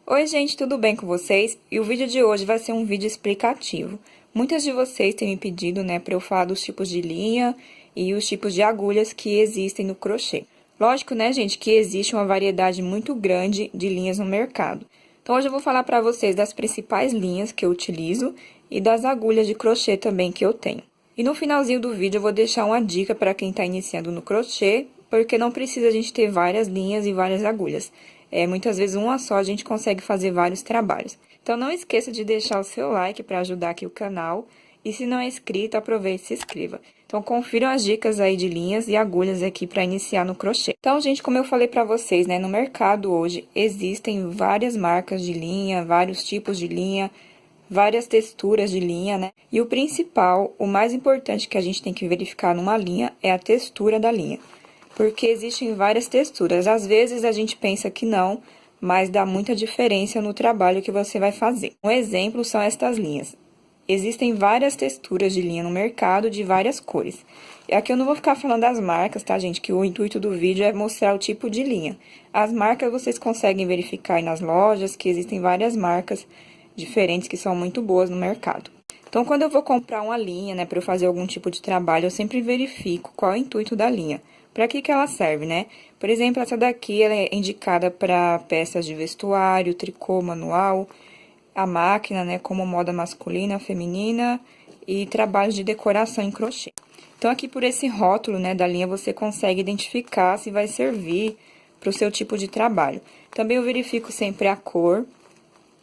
Oi gente, tudo bem com vocês? E o vídeo de hoje vai ser um vídeo explicativo. Muitas de vocês têm me pedido, para eu falar dos tipos de linha e os tipos de agulhas que existem no crochê. Lógico, gente, que existe uma variedade muito grande de linhas no mercado. Então, hoje eu vou falar para vocês das principais linhas que eu utilizo e das agulhas de crochê também que eu tenho. E no finalzinho do vídeo eu vou deixar uma dica para quem está iniciando no crochê, porque não precisa a gente ter várias linhas e várias agulhas. Muitas vezes uma só a gente consegue fazer vários trabalhos. Então, não esqueça de deixar o seu like para ajudar aqui o canal. E se não é inscrito, aproveite e se inscreva. Então, confiram as dicas aí de linhas e agulhas aqui para iniciar no crochê. Então, gente, como eu falei para vocês, no mercado hoje existem várias marcas de linha, vários tipos de linha, várias texturas de linha, E o principal, o mais importante que a gente tem que verificar numa linha é a textura da linha. Porque existem várias texturas. Às vezes a gente pensa que não, mas dá muita diferença no trabalho que você vai fazer. Um exemplo são estas linhas. Existem várias texturas de linha no mercado, de várias cores. E aqui eu não vou ficar falando das marcas, tá, gente? Que o intuito do vídeo é mostrar o tipo de linha. As marcas vocês conseguem verificar aí nas lojas, que existem várias marcas diferentes que são muito boas no mercado. Então, quando eu vou comprar uma linha, para eu fazer algum tipo de trabalho, eu sempre verifico qual é o intuito da linha. Para que ela serve, Por exemplo, essa daqui, ela é indicada para peças de vestuário, tricô manual, a máquina, como moda masculina, feminina e trabalhos de decoração em crochê. Então, aqui por esse rótulo, da linha, você consegue identificar se vai servir para o seu tipo de trabalho. Também eu verifico sempre a cor,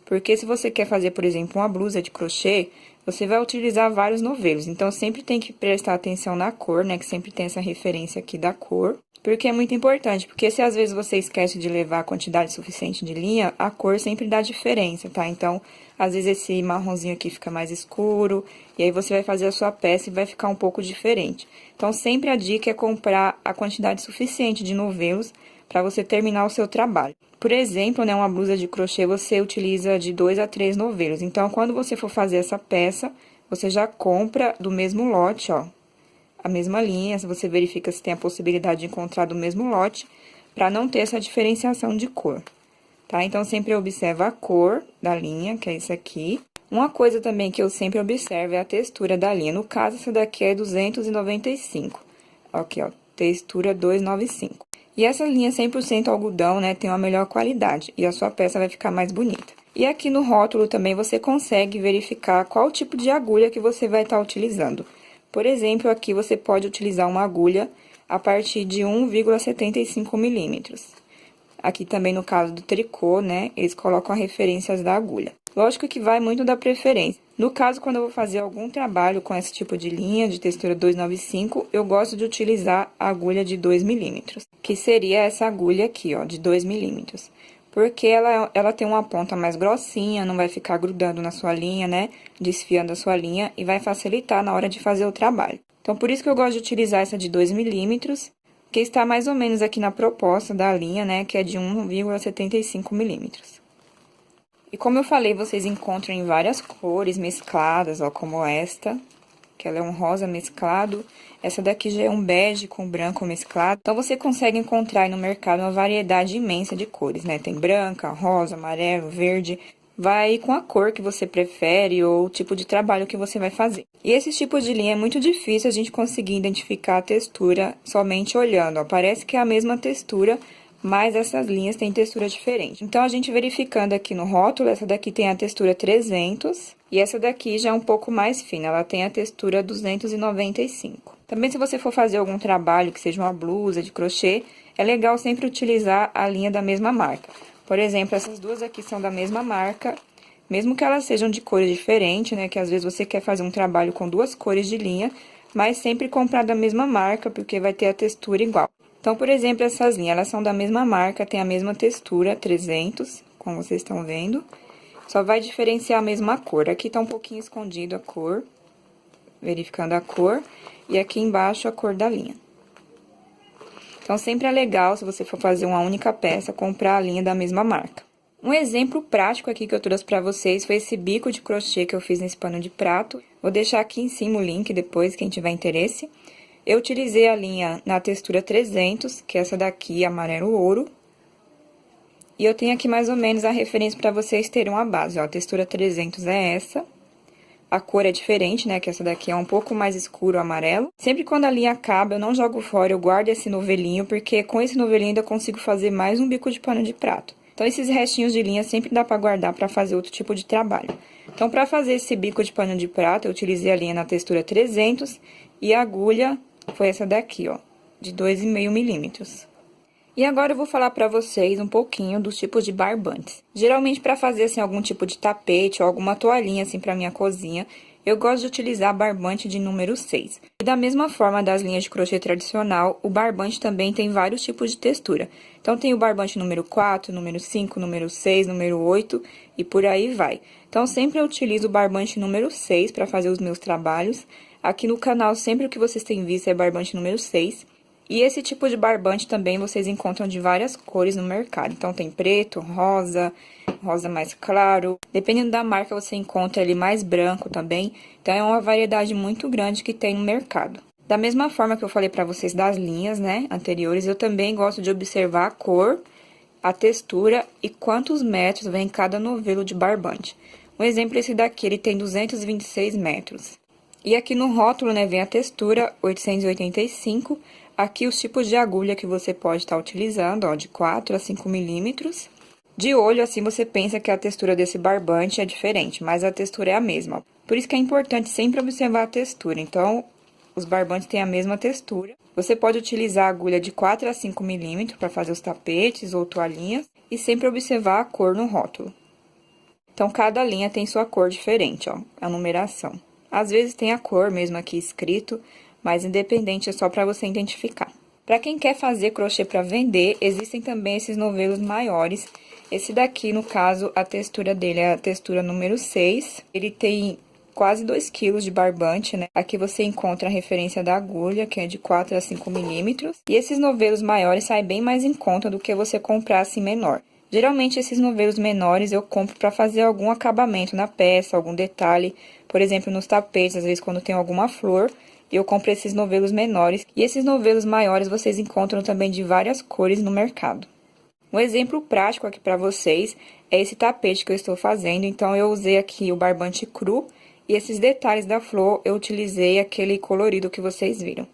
porque se você quer fazer, por exemplo, uma blusa de crochê, você vai utilizar vários novelos. Então, sempre tem que prestar atenção na cor, que sempre tem essa referência aqui da cor. Porque é muito importante, porque se às vezes você esquece de levar a quantidade suficiente de linha, a cor sempre dá diferença, tá? Então, às vezes esse marronzinho aqui fica mais escuro, e aí você vai fazer a sua peça e vai ficar um pouco diferente. Então, sempre a dica é comprar a quantidade suficiente de novelos para você terminar o seu trabalho. Por exemplo, uma blusa de crochê você utiliza de 2 a 3 novelos. Então, quando você for fazer essa peça, você já compra do mesmo lote, ó, a mesma linha. Você verifica se tem a possibilidade de encontrar do mesmo lote, para não ter essa diferenciação de cor, tá? Então, sempre observa a cor da linha, que é isso aqui. Uma coisa também que eu sempre observo é a textura da linha. No caso, essa daqui é 295. Aqui, ó, textura 295. E essa linha 100% algodão, tem uma melhor qualidade e a sua peça vai ficar mais bonita. E aqui no rótulo também você consegue verificar qual tipo de agulha que você vai estar utilizando. Por exemplo, aqui você pode utilizar uma agulha a partir de 1,75 milímetros. Aqui também no caso do tricô, eles colocam as referências da agulha. Lógico que vai muito da preferência. No caso, quando eu vou fazer algum trabalho com esse tipo de linha, de textura 295, eu gosto de utilizar a agulha de 2 milímetros, que seria essa agulha aqui, ó, de 2 milímetros. Porque ela tem uma ponta mais grossinha, não vai ficar grudando na sua linha, desfiando a sua linha, e vai facilitar na hora de fazer o trabalho. Então, por isso que eu gosto de utilizar essa de 2 milímetros, que está mais ou menos aqui na proposta da linha, que é de 1,75 milímetros. E como eu falei, vocês encontram em várias cores mescladas, ó, como esta, que ela é um rosa mesclado. Essa daqui já é um bege com branco mesclado. Então, você consegue encontrar aí no mercado uma variedade imensa de cores, Tem branca, rosa, amarelo, verde. Vai com a cor que você prefere ou o tipo de trabalho que você vai fazer. E esses tipos de linha é muito difícil a gente conseguir identificar a textura somente olhando, ó. Parece que é a mesma textura, mas essas linhas têm textura diferente. Então, a gente verificando aqui no rótulo, essa daqui tem a textura 300 e essa daqui já é um pouco mais fina, ela tem a textura 295. Também, se você for fazer algum trabalho que seja uma blusa de crochê, é legal sempre utilizar a linha da mesma marca. Por exemplo, essas duas aqui são da mesma marca, mesmo que elas sejam de cores diferentes, que às vezes você quer fazer um trabalho com duas cores de linha, mas sempre comprar da mesma marca, porque vai ter a textura igual. Então, por exemplo, essas linhas, elas são da mesma marca, tem a mesma textura, 300, como vocês estão vendo. Só vai diferenciar a mesma cor. Aqui tá um pouquinho escondido a cor, verificando a cor, e aqui embaixo a cor da linha. Então, sempre é legal, se você for fazer uma única peça, comprar a linha da mesma marca. Um exemplo prático aqui que eu trouxe pra vocês foi esse bico de crochê que eu fiz nesse pano de prato. Vou deixar aqui em cima o link depois, quem tiver interesse. Eu utilizei a linha na textura 300, que é essa daqui, amarelo ouro. E eu tenho aqui mais ou menos a referência para vocês terem uma base, ó. A textura 300 é essa. A cor é diferente, né, que essa daqui é um pouco mais escuro amarelo. Sempre quando a linha acaba, eu não jogo fora, eu guardo esse novelinho, porque com esse novelinho ainda consigo fazer mais um bico de pano de prato. Então, esses restinhos de linha sempre dá pra guardar pra fazer outro tipo de trabalho. Então, pra fazer esse bico de pano de prato, eu utilizei a linha na textura 300 e a agulha foi essa daqui, ó, de 2,5 milímetros. E agora eu vou falar pra vocês um pouquinho dos tipos de barbantes. Geralmente, pra fazer, assim, algum tipo de tapete ou alguma toalhinha, assim, pra minha cozinha, eu gosto de utilizar barbante de número 6. E da mesma forma das linhas de crochê tradicional, o barbante também tem vários tipos de textura. Então, tem o barbante número 4, número 5, número 6, número 8 e por aí vai. Então, sempre eu utilizo o barbante número 6 para fazer os meus trabalhos. Aqui no canal, sempre o que vocês têm visto é barbante número 6. E esse tipo de barbante também vocês encontram de várias cores no mercado. Então, tem preto, rosa, rosa mais claro. Dependendo da marca, você encontra ele mais branco também. Então, é uma variedade muito grande que tem no mercado. Da mesma forma que eu falei pra vocês das linhas, né, anteriores, eu também gosto de observar a cor, a textura e quantos metros vem cada novelo de barbante. Um exemplo, esse daqui, ele tem 226 metros. E aqui no rótulo, né, vem a textura, 885. Aqui os tipos de agulha que você pode estar utilizando, ó, de 4 a 5 milímetros. De olho, assim, você pensa que a textura desse barbante é diferente, mas a textura é a mesma. Por isso que é importante sempre observar a textura. Então, os barbantes têm a mesma textura. Você pode utilizar a agulha de 4 a 5 milímetros para fazer os tapetes ou toalhinhas e sempre observar a cor no rótulo. Então, cada linha tem sua cor diferente, ó, a numeração. Às vezes tem a cor mesmo aqui escrito, mas independente é só para você identificar. Para quem quer fazer crochê para vender, existem também esses novelos maiores. Esse daqui, no caso, a textura dele é a textura número 6. Ele tem quase 2 quilos de barbante, né? Aqui você encontra a referência da agulha, que é de 4 a 5 milímetros. E esses novelos maiores saem bem mais em conta do que você comprar assim menor. Geralmente, esses novelos menores eu compro para fazer algum acabamento na peça, algum detalhe. Por exemplo, nos tapetes, às vezes quando tem alguma flor, eu compro esses novelos menores. E esses novelos maiores vocês encontram também de várias cores no mercado. Um exemplo prático aqui para vocês é esse tapete que eu estou fazendo. Então, eu usei aqui o barbante cru e esses detalhes da flor eu utilizei aquele colorido que vocês viram.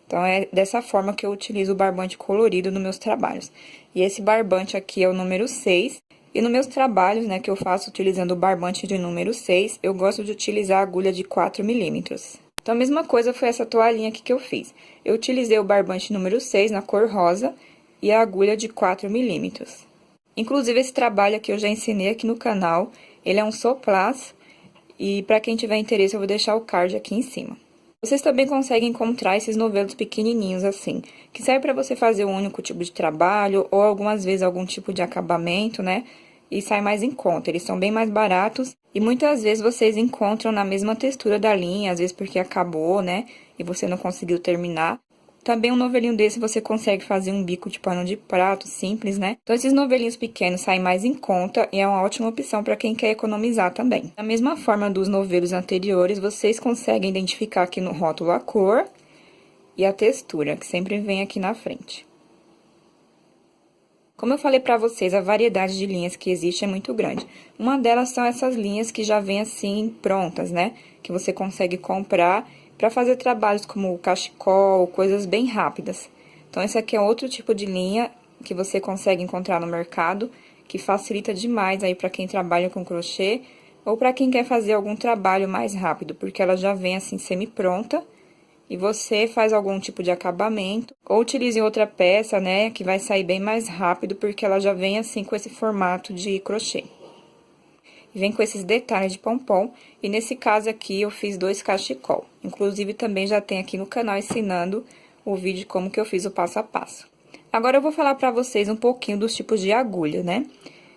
Então, é dessa forma que eu utilizo o barbante colorido nos meus trabalhos. E esse barbante aqui é o número 6. E nos meus trabalhos, né, que eu faço utilizando o barbante de número 6, eu gosto de utilizar a agulha de 4 milímetros. Então, a mesma coisa foi essa toalhinha aqui que eu fiz. Eu utilizei o barbante número 6 na cor rosa e a agulha de 4 milímetros. Inclusive, esse trabalho aqui eu já ensinei aqui no canal. Ele é um soplás e para quem tiver interesse eu vou deixar o card aqui em cima. Vocês também conseguem encontrar esses novelos pequenininhos assim, que serve para você fazer um único tipo de trabalho ou algumas vezes algum tipo de acabamento, né? E sai mais em conta, eles são bem mais baratos e muitas vezes vocês encontram na mesma textura da linha, às vezes porque acabou, né? E você não conseguiu terminar. Também um novelinho desse você consegue fazer um bico de pano de prato simples, né? Então, esses novelinhos pequenos saem mais em conta e é uma ótima opção para quem quer economizar também. Da mesma forma dos novelos anteriores, vocês conseguem identificar aqui no rótulo a cor e a textura, que sempre vem aqui na frente. Como eu falei para vocês, a variedade de linhas que existe é muito grande. Uma delas são essas linhas que já vêm assim prontas, né? Que você consegue comprar para fazer trabalhos como cachecol, coisas bem rápidas. Então, esse aqui é outro tipo de linha que você consegue encontrar no mercado, que facilita demais aí para quem trabalha com crochê ou para quem quer fazer algum trabalho mais rápido, porque ela já vem assim semi-pronta e você faz algum tipo de acabamento ou utilize outra peça, né, que vai sair bem mais rápido, porque ela já vem assim com esse formato de crochê. E vem com esses detalhes de pompom, e nesse caso aqui eu fiz 2 cachecol. Inclusive, também já tem aqui no canal ensinando o vídeo de como que eu fiz o passo a passo. Agora, eu vou falar pra vocês um pouquinho dos tipos de agulha, né?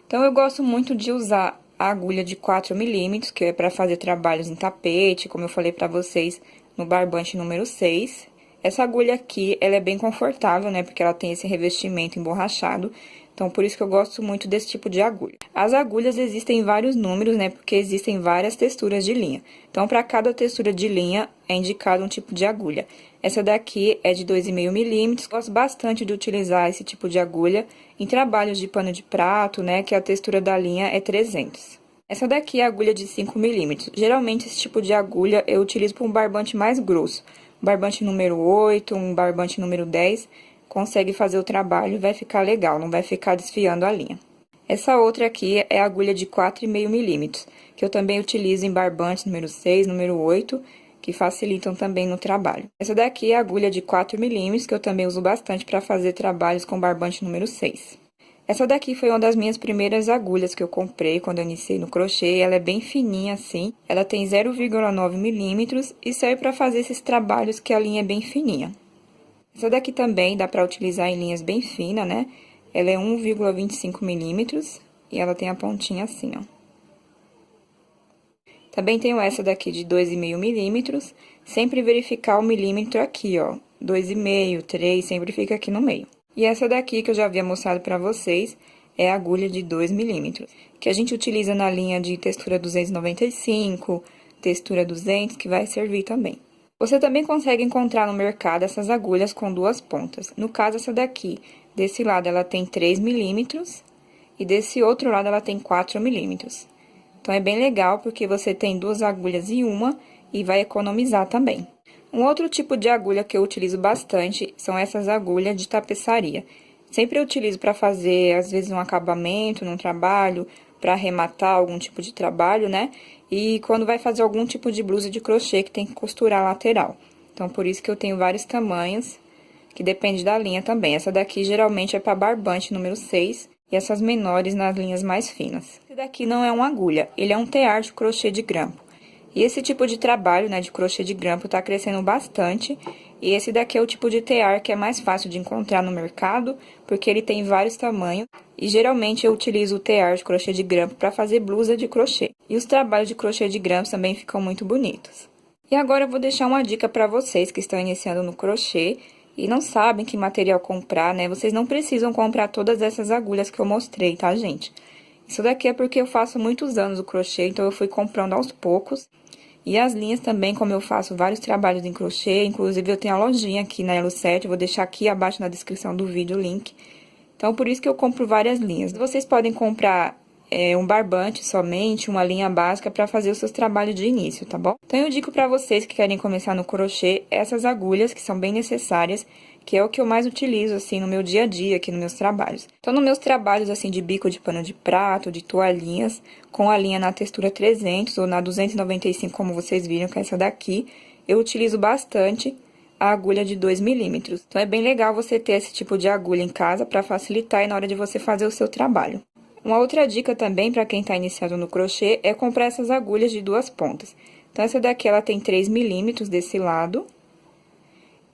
Então, eu gosto muito de usar a agulha de 4 milímetros, que é pra fazer trabalhos em tapete, como eu falei pra vocês, no barbante número 6. Essa agulha aqui, ela é bem confortável, né? Porque ela tem esse revestimento emborrachado. Então, por isso que eu gosto muito desse tipo de agulha. As agulhas existem em vários números, né? Porque existem várias texturas de linha. Então, para cada textura de linha, é indicado um tipo de agulha. Essa daqui é de 2,5 milímetros. Gosto bastante de utilizar esse tipo de agulha em trabalhos de pano de prato, né? Que a textura da linha é 300. Essa daqui é a agulha de 5 milímetros. Geralmente, esse tipo de agulha eu utilizo para um barbante mais grosso. Um barbante número 8, um barbante número 10... consegue fazer o trabalho e vai ficar legal, não vai ficar desfiando a linha. Essa outra aqui é a agulha de 4,5 milímetros, que eu também utilizo em barbantes número 6, número 8, que facilitam também no trabalho. Essa daqui é a agulha de 4 milímetros, que eu também uso bastante para fazer trabalhos com barbante número 6. Essa daqui foi uma das minhas primeiras agulhas que eu comprei quando eu iniciei no crochê. Ela é bem fininha assim, ela tem 0,9 milímetros e serve para fazer esses trabalhos que a linha é bem fininha. Essa daqui também dá para utilizar em linhas bem finas, né? Ela é 1,25 milímetros e ela tem a pontinha assim, ó. Também tenho essa daqui de 2,5 milímetros, sempre verificar o milímetro aqui, ó. 2,5, 3, sempre fica aqui no meio. E essa daqui que eu já havia mostrado para vocês é a agulha de 2 milímetros, que a gente utiliza na linha de textura 295, textura 200, que vai servir também. Você também consegue encontrar no mercado essas agulhas com duas pontas. No caso, essa daqui, desse lado ela tem 3 milímetros e desse outro lado ela tem 4 milímetros. Então, é bem legal porque você tem duas agulhas em uma e vai economizar também. Um outro tipo de agulha que eu utilizo bastante são essas agulhas de tapeçaria. Sempre eu utilizo para fazer, às vezes, um acabamento num trabalho, para arrematar algum tipo de trabalho, né? E quando vai fazer algum tipo de blusa de crochê que tem que costurar a lateral. Então, por isso que eu tenho vários tamanhos, que depende da linha também. Essa daqui, geralmente, é para barbante número 6, e essas menores nas linhas mais finas. Esse daqui não é uma agulha, ele é um tear de crochê de grampo. E esse tipo de trabalho, né, de crochê de grampo tá crescendo bastante. E esse daqui é o tipo de tear que é mais fácil de encontrar no mercado, porque ele tem vários tamanhos. E geralmente eu utilizo o tear de crochê de grampo para fazer blusa de crochê. E os trabalhos de crochê de grampo também ficam muito bonitos. E agora eu vou deixar uma dica para vocês que estão iniciando no crochê e não sabem que material comprar, né? Vocês não precisam comprar todas essas agulhas que eu mostrei, tá, gente? Isso daqui é porque eu faço muitos anos o crochê, então eu fui comprando aos poucos. E as linhas também, como eu faço vários trabalhos em crochê, inclusive eu tenho a lojinha aqui na Elo7, eu vou deixar aqui abaixo na descrição do vídeo o link. Então, por isso que eu compro várias linhas. Vocês podem comprar um barbante somente, uma linha básica para fazer os seus trabalhos de início, tá bom? Então, eu digo para vocês que querem começar no crochê, essas agulhas que são bem necessárias, que é o que eu mais utilizo, assim, no meu dia a dia, aqui nos meus trabalhos. Então, nos meus trabalhos, assim, de bico de pano de prato, de toalhinhas, com a linha na textura 300 ou na 295, como vocês viram, que é essa daqui, eu utilizo bastante a agulha de 2 milímetros. Então, é bem legal você ter esse tipo de agulha em casa para facilitar aí na hora de você fazer o seu trabalho. Uma outra dica também para quem está iniciando no crochê é comprar essas agulhas de duas pontas. Então, essa daqui, ela tem 3 milímetros desse lado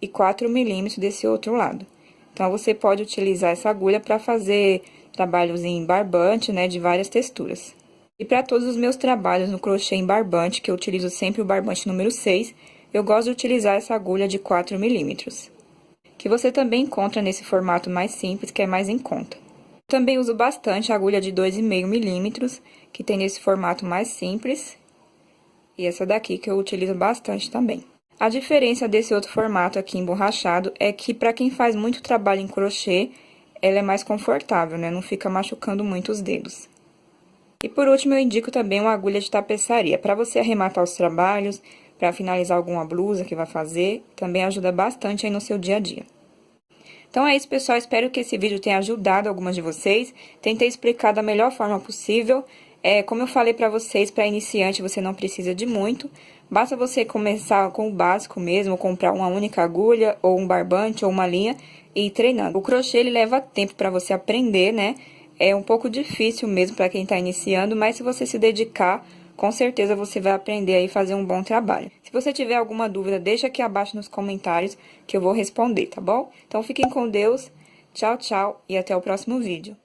e 4 milímetros desse outro lado. Então, você pode utilizar essa agulha para fazer trabalhos em barbante, né, de várias texturas. E para todos os meus trabalhos no crochê em barbante, que eu utilizo sempre o barbante número 6, eu gosto de utilizar essa agulha de 4 milímetros, que você também encontra nesse formato mais simples, que é mais em conta. Também uso bastante a agulha de 2,5 milímetros, que tem nesse formato mais simples, e essa daqui que eu utilizo bastante também. A diferença desse outro formato aqui emborrachado é que, para quem faz muito trabalho em crochê, ela é mais confortável, né? Não fica machucando muito os dedos. E por último, eu indico também uma agulha de tapeçaria, para você arrematar os trabalhos, para finalizar alguma blusa que vai fazer, também ajuda bastante aí no seu dia a dia. Então é isso, pessoal, espero que esse vídeo tenha ajudado algumas de vocês, tentei explicar da melhor forma possível. Como eu falei pra vocês, para iniciante você não precisa de muito, basta você começar com o básico mesmo, comprar uma única agulha, ou um barbante, ou uma linha, e ir treinando. O crochê, ele leva tempo pra você aprender, né? É um pouco difícil mesmo pra quem tá iniciando, mas se você se dedicar, com certeza você vai aprender aí a fazer um bom trabalho. Se você tiver alguma dúvida, deixa aqui abaixo nos comentários que eu vou responder, tá bom? Então, fiquem com Deus, tchau, tchau e até o próximo vídeo.